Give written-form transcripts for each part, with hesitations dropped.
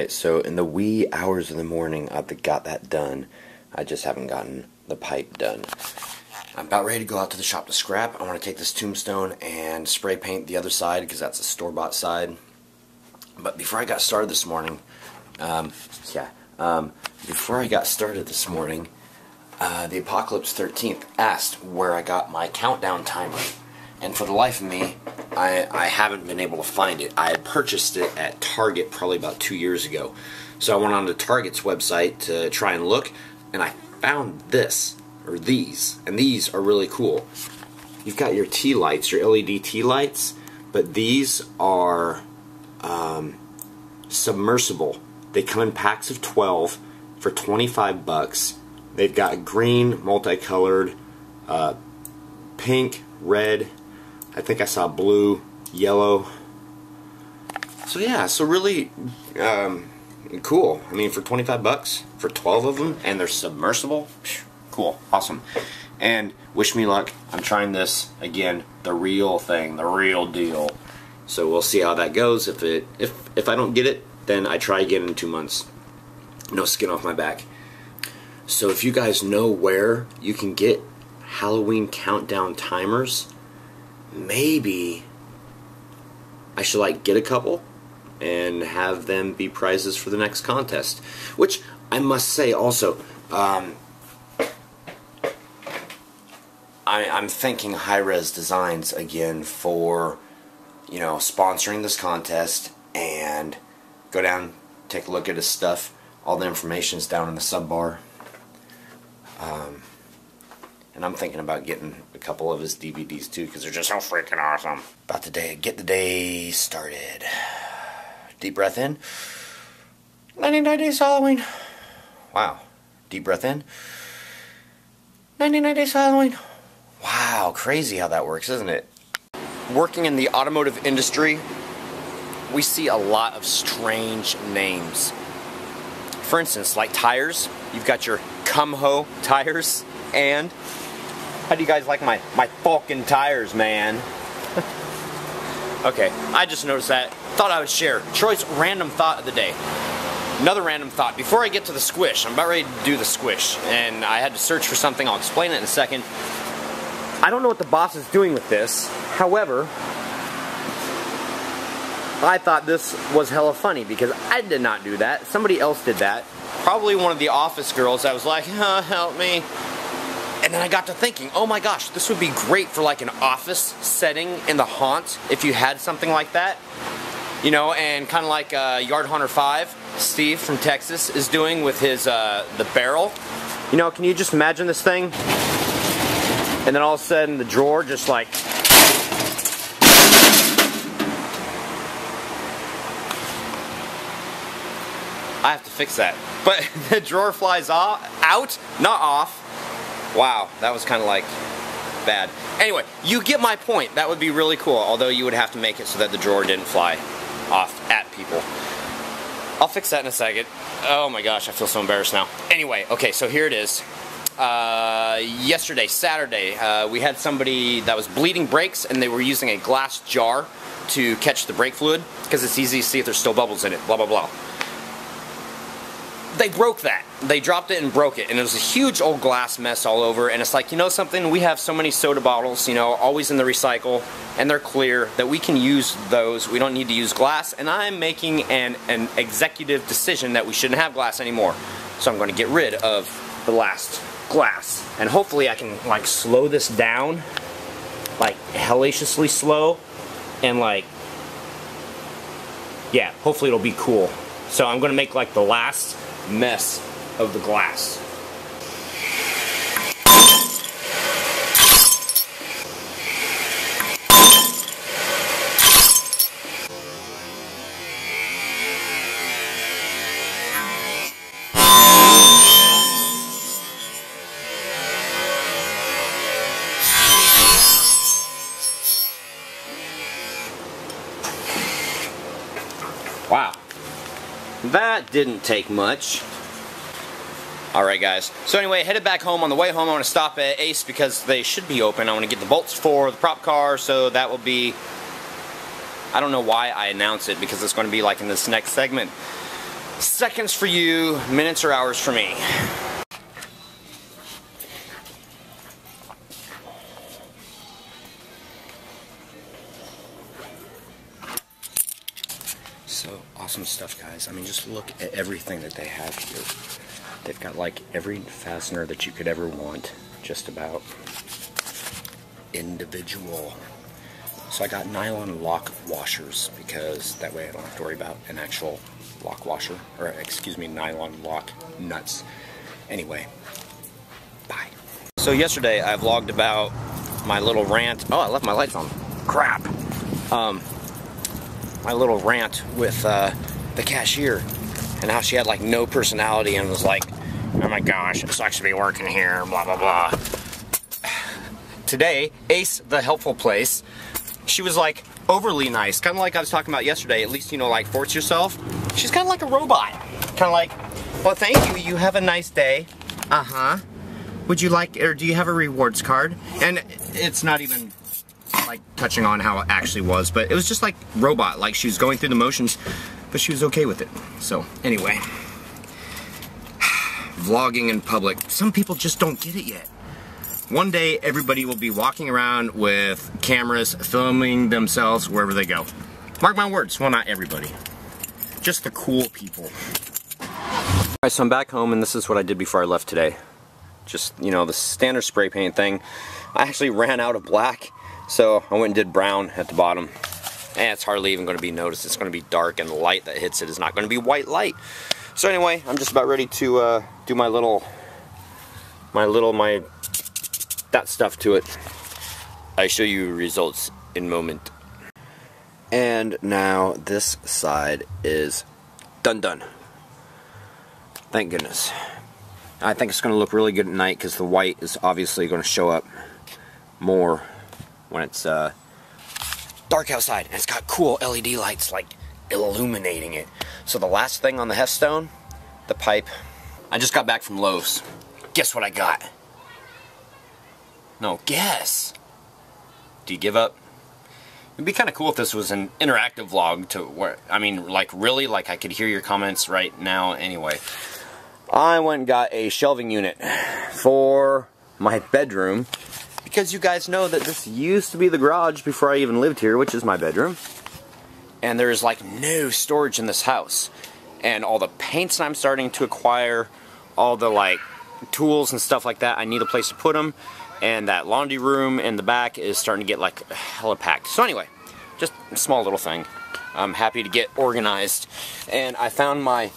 Alright, so in the wee hours of the morning, I've got that done. I just haven't gotten the pipe done. I'm about ready to go out to the shop to scrap. I want to take this tombstone and spray paint the other side because that's a store-bought side. But before I got started this morning, the Apocalypse 13th asked where I got my countdown timer. And for the life of me, I haven't been able to find it. I had purchased it at Target probably about 2 years ago. So I went on to Target's website to try and look, and I found this, or these, and these are really cool. You've got your tea lights, your LED tea lights, but these are submersible. They come in packs of 12 for 25 bucks. They've got green, multicolored, pink, red, I think I saw blue, yellow. So yeah, so really cool. I mean, for 25 bucks for 12 of them, and they're submersible. Cool, awesome. And wish me luck. I'm trying this again, the real thing, the real deal. So we'll see how that goes. If I don't get it, then I try again in 2 months. No skin off my back. So if you guys know where you can get Halloween countdown timers, maybe I should get a couple and have them be prizes for the next contest. Which I must say also, I'm thanking Hi-Rez Designs again for, you know, sponsoring this contest. And go down, take a look at his stuff. All the information is down in the sub bar. And I'm thinking about getting a couple of his DVDs too, because they're just so freaking awesome. About to get the day started. Deep breath in. 99 Days Halloween. Wow. Deep breath in. 99 Days Halloween. Wow, crazy how that works, isn't it? Working in the automotive industry, we see a lot of strange names. For instance, like tires, you've got your Cumho tires, and how do you guys like my Falcon tires, man? Okay, I just noticed that. Thought I would share Troy's random thought of the day. Another random thought. Before I get to the squish, I'm about ready to do the squish, and I had to search for something. I'll explain it in a second. I don't know what the boss is doing with this. However, I thought this was hella funny because I did not do that. Somebody else did that. Probably one of the office girls that was like, help me. And then I got to thinking, oh my gosh, this would be great for like an office setting in the haunt if you had something like that. You know, and kind of like Yard Hunter 5, Steve from Texas is doing with his, the barrel. You know, can you just imagine this thing? And then all of a sudden the drawer just like... I have to fix that. But the drawer flies out, not off. Wow, that was kind of like bad. Anyway, you get my point. That would be really cool, although you would have to make it so that the drawer didn't fly off at people. I'll fix that in a second. Oh my gosh, I feel so embarrassed now. Anyway, okay, so here it is. Yesterday, Saturday, we had somebody that was bleeding brakes, and they were using a glass jar to catch the brake fluid, because it's easy to see if there's still bubbles in it, blah, blah, blah. They broke that. They dropped it and broke it, and it was a huge old glass mess all over, and it's like, you know something, we have so many soda bottles, you know, always in the recycle, and they're clear, that we can use those. We don't need to use glass, and I'm making an executive decision that we shouldn't have glass anymore. So I'm going to get rid of the last glass, and hopefully I can, like, slow this down, like, hellaciously slow, and, like, yeah, hopefully it'll be cool. So I'm going to make, like, the last mess of the glass. Wow. That didn't take much. Alright guys, so anyway, headed back home. On the way home I want to stop at Ace because they should be open. I want to get the bolts for the prop car, so that will be, I don't know why I announce it because it's going to be like in this next segment. Seconds for you, minutes or hours for me. So awesome stuff, guys. I mean, just look at everything that they have here. They've got like every fastener that you could ever want, just about. Individual. So I got nylon lock washers because that way I don't have to worry about an actual lock washer, or excuse me, nylon lock nuts. Anyway, bye. So yesterday I vlogged about my little rant. Oh, I left my lights on. Crap. My little rant with the cashier and how she had like no personality and was like, oh my gosh, it sucks to be working here, blah blah blah. Today, Ace, the helpful place, she was like overly nice, kind of like I was talking about yesterday. At least, you know, like force yourself. She's kind of like a robot, kind of like, well, thank you, you have a nice day. Would you like, or do you have a rewards card? And it's not even like touching on how it actually was, but it was just like robot, like she was going through the motions, but she was okay with it. So anyway, vlogging in public, some people just don't get it yet. One day everybody will be walking around with cameras filming themselves wherever they go. Mark my words. Well, not everybody, just the cool people. Alright, so I'm back home and this is what I did before I left today. Just, you know, the standard spray paint thing. I actually ran out of black, so I went and did brown at the bottom. And it's hardly even going to be noticed. It's going to be dark, and the light that hits it is not going to be white light. So anyway, I'm just about ready to do that stuff to it. I show you results in moment. And now this side is done. Thank goodness. I think it's going to look really good at night because the white is obviously going to show up more when it's dark outside. And it's got cool LED lights like illuminating it. So the last thing on the Heftstone, the pipe. I just got back from Lowe's. Guess what I got? No, guess. Do you give up? It'd be kind of cool if this was an interactive vlog to where, I mean, like really, like I could hear your comments right now. Anyway, I went and got a shelving unit for my bedroom because you guys know that this used to be the garage before I even lived here, which is my bedroom. And there is like no storage in this house. And all the paints I'm starting to acquire, all the like tools and stuff like that, I need a place to put them. And that laundry room in the back is starting to get like hella packed. So anyway, just a small little thing. I'm happy to get organized. And I found my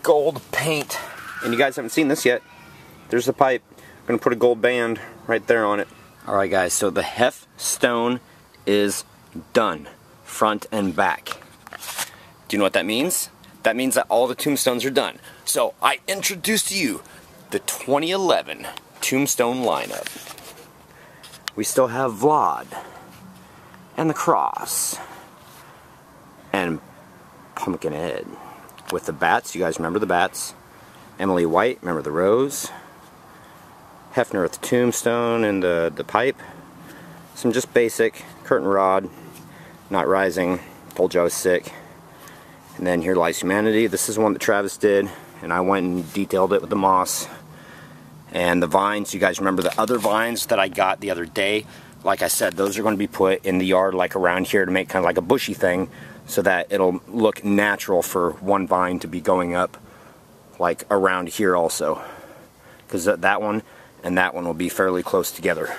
gold paint. And you guys haven't seen this yet. There's the pipe. I'm going to put a gold band right there on it. Alright guys, so the Heftstone is done. Front and back. Do you know what that means? That means that all the tombstones are done. So I introduce to you the 2011 tombstone lineup. We still have Vlad and the cross and Pumpkinhead with the bats. You guys remember the bats? Emily White, remember the rose? Hefner with the tombstone and the pipe. Some just basic curtain rod, not rising. Told you I was sick. And then Here Lies Humanity. This is one that Travis did, and I went and detailed it with the moss. And the vines, you guys remember the other vines that I got the other day? Like I said, those are going to be put in the yard like around here to make kind of like a bushy thing so that it'll look natural for one vine to be going up like around here also. Because that one and that one will be fairly close together.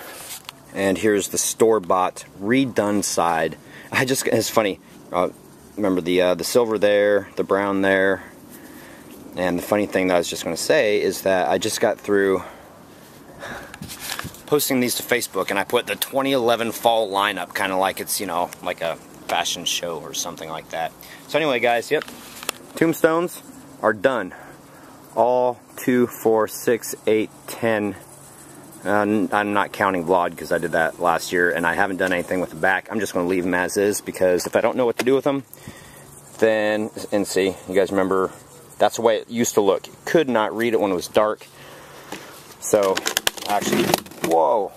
And here's the store-bought redone side. It's funny, remember the silver there, the brown there. And the funny thing that I was just going to say is that I just got through posting these to Facebook, and I put the 2011 fall lineup, kind of like it's, you know, like a fashion show or something like that. So anyway, guys, yep, tombstones are done. All 2, 4, 6, 8, 10. I'm not counting Vlad because I did that last year, and I haven't done anything with the back. I'm just going to leave them as is because if I don't know what to do with them, then, and see, you guys remember, that's the way it used to look. You could not read it when it was dark. So, actually, whoa,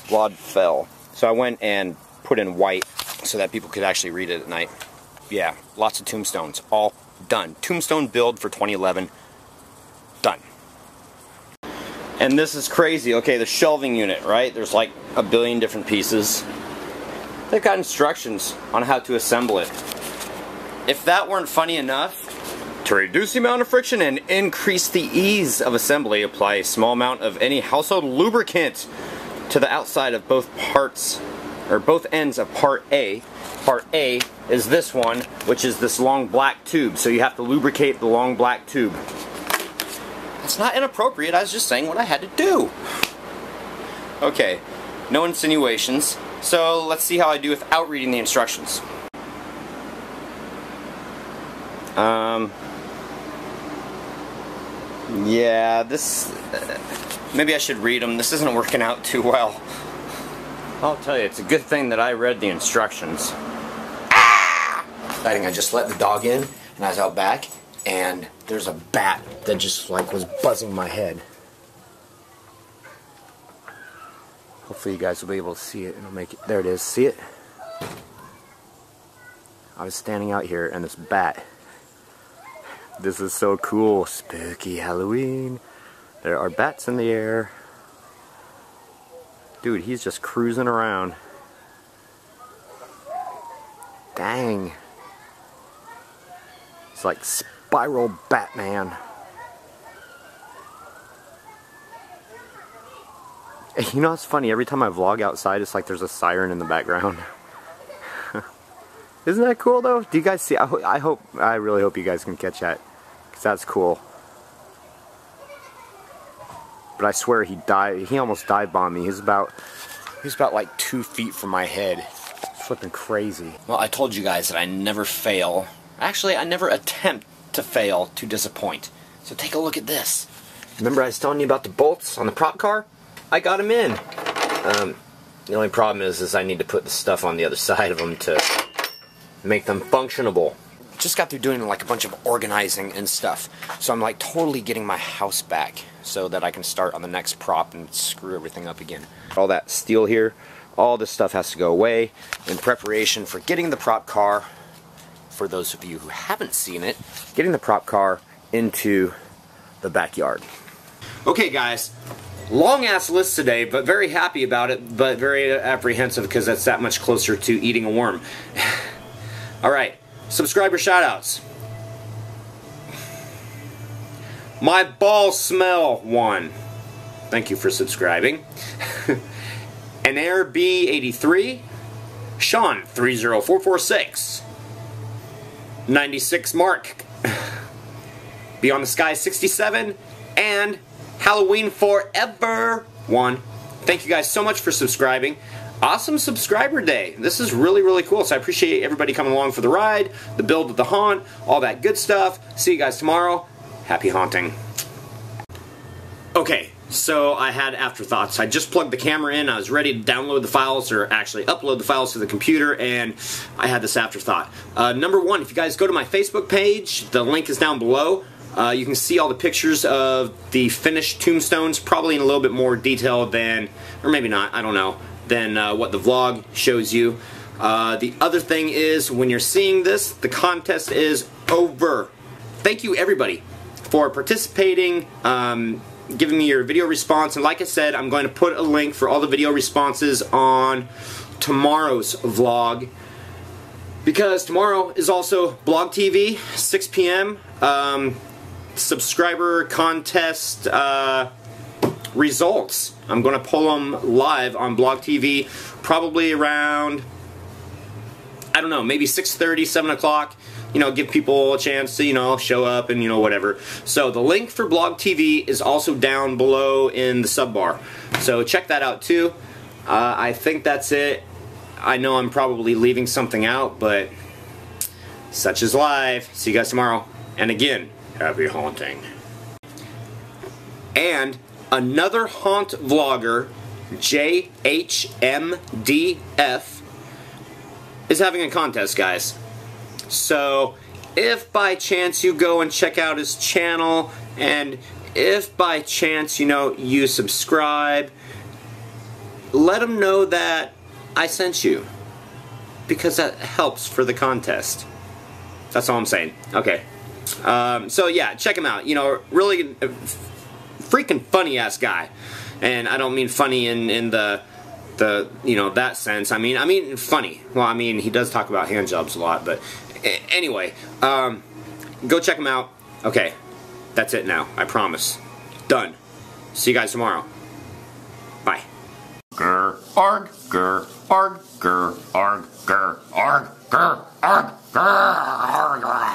Vlad fell. So I went and put in white so that people could actually read it at night. Yeah, lots of tombstones, all Done. Tombstone build for 2011. Done. And this is crazy. Okay, the shelving unit, right? There's like a billion different pieces. They've got instructions on how to assemble it. If that weren't funny enough, to reduce the amount of friction and increase the ease of assembly, apply a small amount of any household lubricant to the outside of both parts, or both ends of part A. Part A is this one, which is this long black tube, so you have to lubricate the long black tube. That's not inappropriate, I was just saying what I had to do. Okay, no insinuations, so let's see how I do without reading the instructions. Yeah, this... maybe I should read them. This isn't working out too well. I'll tell you, it's a good thing that I read the instructions. Ah! I just let the dog in, and I was out back, and there's a bat that just like was buzzing my head. Hopefully you guys will be able to see it. It'll make it. There it is. See it? I was standing out here, and this bat. This is so cool. Spooky Halloween. There are bats in the air. Dude, he's just cruising around. Dang. It's like Spiral Batman. You know what's funny? Every time I vlog outside, it's like there's a siren in the background. Isn't that cool though? Do you guys see? I really hope you guys can catch that, because that's cool. But I swear he almost dive bombed me. He was about like 2 feet from my head. It's flipping crazy. Well, I told you guys that I never fail. Actually, I never attempt to fail to disappoint. So take a look at this. Remember I was telling you about the bolts on the prop car? I got them in. The only problem is I need to put the stuff on the other side of them to make them functionable. Just got through doing like a bunch of organizing and stuff, so I'm like totally getting my house back so that I can start on the next prop and screw everything up again. All that steel here, all this stuff has to go away in preparation for getting the prop car, for those of you who haven't seen it, getting the prop car into the backyard. Okay guys, long ass list today, but very happy about it, but very apprehensive because that's that much closer to eating a worm. Alright, subscriber shoutouts. My Ball Smell 1. Thank you for subscribing. An Air B83. Sean 30446. 96 Mark. Beyond the Sky 67. And Halloween Forever 1. Thank you guys so much for subscribing. Awesome subscriber day. This is really, really cool. So I appreciate everybody coming along for the ride, the build of the haunt, all that good stuff. See you guys tomorrow. Happy haunting. Okay, so I had afterthoughts. I just plugged the camera in. I was ready to download the files, or actually upload the files to the computer, and I had this afterthought. Number one, if you guys go to my Facebook page, the link is down below. You can see all the pictures of the finished tombstones, probably in a little bit more detail than, or maybe not, I don't know, than what the vlog shows you. The other thing is, when you're seeing this, the contest is over. Thank you everybody for participating, giving me your video response, and like I said, I'm going to put a link for all the video responses on tomorrow's vlog, because tomorrow is also BlogTV, 6 p.m. Subscriber contest results. I'm going to pull them live on BlogTV probably around, I don't know, maybe 6:30, 7 o'clock. You know, give people a chance to, you know, show up and, you know, whatever. So the link for BlogTV is also down below in the sub bar. So check that out too. I think that's it. I know I'm probably leaving something out, but such is life. See you guys tomorrow. And again, happy haunting. And another haunt vlogger, JHMDF, is having a contest, guys. So if by chance you go and check out his channel, and if by chance, you know, you subscribe, let him know that I sent you, because that helps for the contest. That's all I'm saying. Okay, So yeah, check him out. You know, really freaking funny ass guy, and I don't mean funny in the you know, that sense. I mean funny. Well, I mean, he does talk about hand jobs a lot, but anyway, go check him out. Okay, that's it now. I promise. Done. See you guys tomorrow. Bye. Grr, arg, grr, arg, grr, arg, grr, arg, grr, arg, grr, arg, grr.